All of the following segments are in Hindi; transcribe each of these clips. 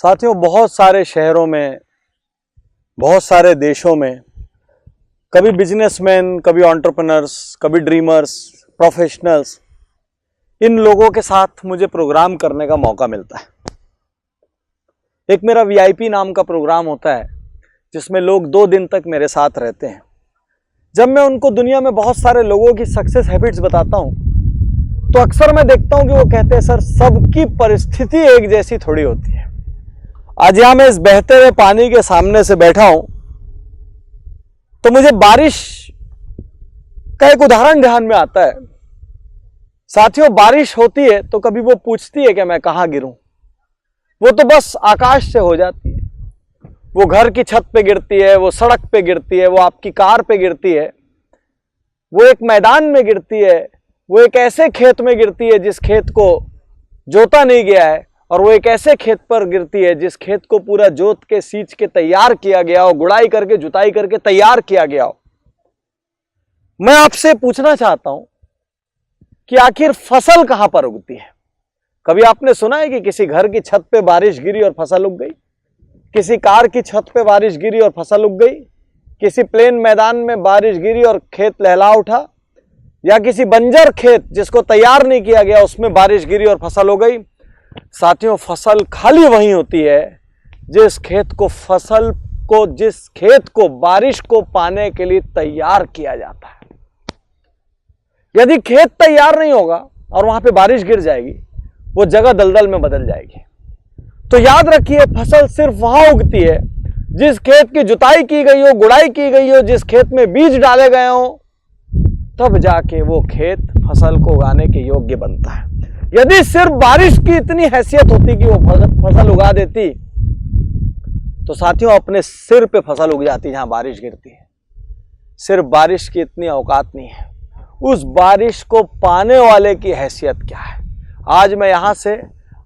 साथियों, बहुत सारे शहरों में, बहुत सारे देशों में कभी बिजनेसमैन, कभी एंटरप्रेन्योर्स, कभी ड्रीमर्स, प्रोफेशनल्स, इन लोगों के साथ मुझे प्रोग्राम करने का मौका मिलता है। एक मेरा वीआईपी नाम का प्रोग्राम होता है जिसमें लोग 2 दिन तक मेरे साथ रहते हैं। जब मैं उनको दुनिया में बहुत सारे लोगों की सक्सेस हैबिट्स बताता हूं तो अक्सर मैं देखता हूं कि वो कहते हैं, सर सबकी परिस्थिति एक जैसी थोड़ी होती है। आज यहां मैं इस बहते हुए पानी के सामने से बैठा हूं तो मुझे बारिश का एक उदाहरण ध्यान में आता है। साथियों, बारिश होती है तो कभी वो पूछती है कि मैं कहां गिरूं। वो तो बस आकाश से हो जाती है। वो घर की छत पे गिरती है, वो सड़क पे गिरती है, वो आपकी कार पे गिरती है, वो एक मैदान में गिरती है, वो एक ऐसे खेत में गिरती है जिस खेत को जोता नहीं गया है, और वो एक ऐसे खेत पर गिरती है जिस खेत को पूरा जोत के सींच के तैयार किया गया हो, गुड़ाई करके जुताई करके तैयार किया गया हो। मैं आपसे पूछना चाहता हूं कि आखिर फसल कहां पर उगती है? कभी आपने सुना है कि किसी घर की छत पे बारिश गिरी और फसल उग गई? किसी कार की छत पे बारिश गिरी और फसल उग गई? किसी प्लेन मैदान में बारिश गिरी और खेत लहला उठा? या किसी बंजर खेत जिसको तैयार नहीं किया गया उसमें बारिश गिरी और फसल हो गई? साथियों, फसल खाली वही होती है जिस खेत को बारिश को पाने के लिए तैयार किया जाता है। यदि खेत तैयार नहीं होगा और वहां पे बारिश गिर जाएगी, वो जगह दलदल में बदल जाएगी। तो याद रखिए, फसल सिर्फ वहां उगती है जिस खेत की जुताई की गई हो, गुड़ाई की गई हो, जिस खेत में बीज डाले गए हो, तब जाके वो खेत फसल को उगाने के योग्य बनता है। यदि सिर्फ बारिश की इतनी हैसियत होती कि वो फसल उगा देती तो साथियों अपने सिर पे फसल उग जाती जहां बारिश गिरती है। सिर्फ बारिश की इतनी औकात नहीं है, उस बारिश को पाने वाले की हैसियत क्या है। आज मैं यहां से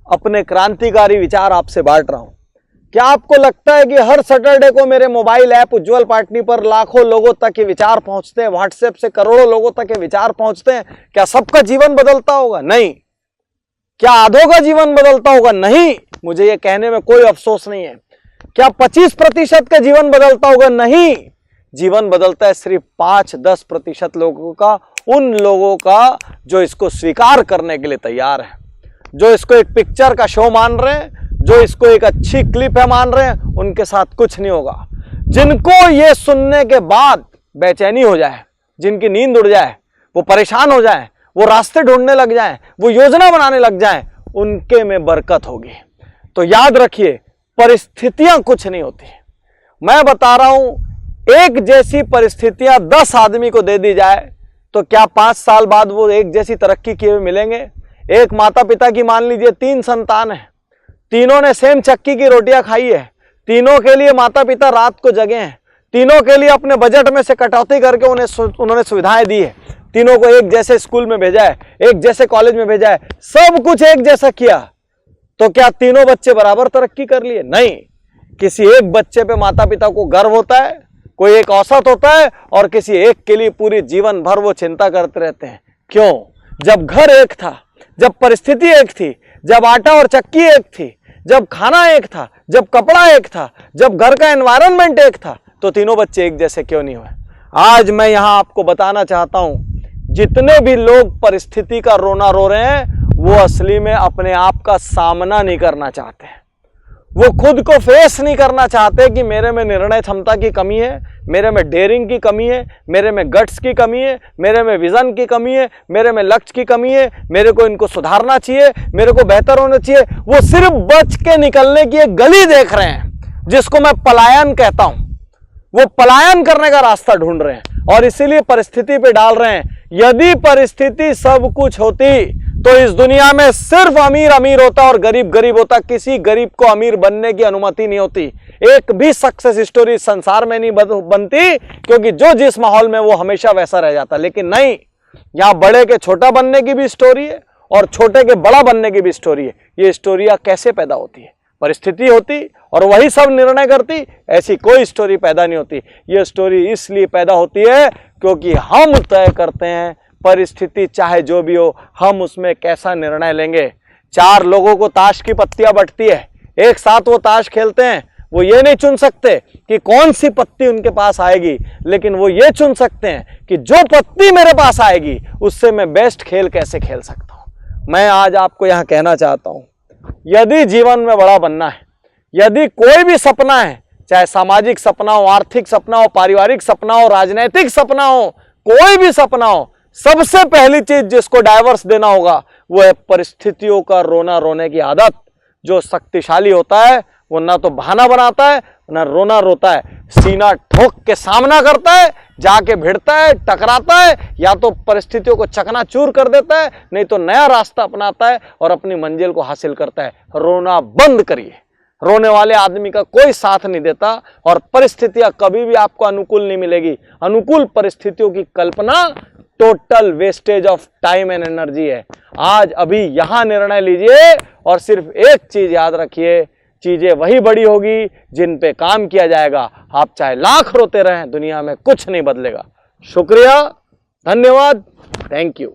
अपने क्रांतिकारी विचार आपसे बांट रहा हूं। क्या आपको लगता है कि हर सैटरडे को मेरे मोबाइल ऐप उज्ज्वल पार्टनी पर लाखों लोगों तक ये विचार पहुंचते हैं? व्हाट्सएप से करोड़ों लोगों तक ये विचार पहुंचते हैं? क्या सबका जीवन बदलता होगा? नहीं। क्या आधों का जीवन बदलता होगा? नहीं। मुझे ये कहने में कोई अफसोस नहीं है। क्या 25% का जीवन बदलता होगा? नहीं। जीवन बदलता है सिर्फ 5-10% लोगों का, उन लोगों का जो इसको स्वीकार करने के लिए तैयार है, जो इसको एक पिक्चर का शो मान रहे हैं, जो इसको एक अच्छी क्लिप है मान रहे हैं। उनके साथ कुछ नहीं होगा। जिनको ये सुनने के बाद बेचैनी हो जाए, जिनकी नींद उड़ जाए, वो परेशान हो जाए, वो रास्ते ढूंढने लग जाए, वो योजना बनाने लग जाए, उनके में बरकत होगी। तो याद रखिए, परिस्थितियां कुछ नहीं होती। मैं बता रहा हूं, एक जैसी परिस्थितियां 10 आदमी को दे दी जाए तो क्या 5 साल बाद वो एक जैसी तरक्की किए हुए मिलेंगे? एक माता पिता की मान लीजिए 3 संतान है, तीनों ने सेम चक्की की रोटियां खाई है, तीनों के लिए माता पिता रात को जगे हैं, तीनों के लिए अपने बजट में से कटौती करके उन्होंने सुविधाएं दी है, तीनों को एक जैसे स्कूल में भेजा है, एक जैसे कॉलेज में भेजा है, सब कुछ एक जैसा किया, तो क्या तीनों बच्चे बराबर तरक्की कर लिए? नहीं। किसी एक बच्चे पे माता पिता को गर्व होता है, कोई एक औसत होता है, और किसी एक के लिए पूरी जीवन भर वो चिंता करते रहते हैं। क्यों? जब घर एक था, जब परिस्थिति एक थी, जब आटा और चक्की एक थी, जब खाना एक था, जब कपड़ा एक था, जब घर का एनवायरनमेंट एक था, तो तीनों बच्चे एक जैसे क्यों नहीं हुए? आज मैं यहां आपको बताना चाहता हूं, जितने भी लोग परिस्थिति का रोना रो रहे हैं वो असली में अपने आप का सामना नहीं करना चाहते हैं। वो खुद को फेस नहीं करना चाहते कि मेरे में निर्णय क्षमता की कमी है, मेरे में डेयरिंग की कमी है, मेरे में गट्स की कमी है, मेरे में विजन की कमी है, मेरे में लक्ष्य की कमी है, मेरे को इनको सुधारना चाहिए, मेरे को बेहतर होना चाहिए। वो सिर्फ बच के निकलने की एक गली देख रहे हैं जिसको मैं पलायन कहता हूं। वो पलायन करने का रास्ता ढूंढ रहे हैं और इसीलिए परिस्थिति पे डाल रहे हैं। यदि परिस्थिति सब कुछ होती तो इस दुनिया में सिर्फ अमीर अमीर होता और गरीब गरीब होता। किसी गरीब को अमीर बनने की अनुमति नहीं होती। एक भी सक्सेस स्टोरी संसार में नहीं बनती, क्योंकि जो जिस माहौल में वो हमेशा वैसा रह जाता। लेकिन नहीं, यहां बड़े के छोटा बनने की भी स्टोरी है और छोटे के बड़ा बनने की भी स्टोरी है। ये स्टोरियां कैसे पैदा होती है? परिस्थिति होती और वही सब निर्णय करती, ऐसी कोई स्टोरी पैदा नहीं होती। ये स्टोरी इसलिए पैदा होती है क्योंकि हम तय करते हैं, परिस्थिति चाहे जो भी हो, हम उसमें कैसा निर्णय लेंगे। 4 लोगों को ताश की पत्तियां बंटती है, एक साथ वो ताश खेलते हैं, वो ये नहीं चुन सकते कि कौन सी पत्ती उनके पास आएगी, लेकिन वो ये चुन सकते हैं कि जो पत्ती मेरे पास आएगी उससे मैं बेस्ट खेल कैसे खेल सकता हूं। मैं आज आपको यहां कहना चाहता हूं, यदि जीवन में बड़ा बनना है, यदि कोई भी सपना है, चाहे सामाजिक सपना हो, आर्थिक सपना हो, पारिवारिक सपना हो, राजनीतिक सपना हो, कोई भी सपना हो, सबसे पहली चीज जिसको डाइवर्स देना होगा वो है परिस्थितियों का रोना रोने की आदत। जो शक्तिशाली होता है वो ना तो बहाना बनाता है ना रोना रोता है, सीना ठोक के सामना करता है, जाके भिड़ता है, टकराता है, या तो परिस्थितियों को चकनाचूर कर देता है, नहीं तो नया रास्ता अपनाता है और अपनी मंजिल को हासिल करता है। रोना बंद करिए। रोने वाले आदमी का कोई साथ नहीं देता और परिस्थितियां कभी भी आपको अनुकूल नहीं मिलेगी। अनुकूल परिस्थितियों की कल्पना total wastage of time and energy है। आज अभी यहां निर्णय लीजिए और सिर्फ एक चीज याद रखिए, चीजें वही बड़ी होगी जिन पे काम किया जाएगा। आप चाहे लाख रोते रहें, दुनिया में कुछ नहीं बदलेगा। शुक्रिया, धन्यवाद, थैंक यू।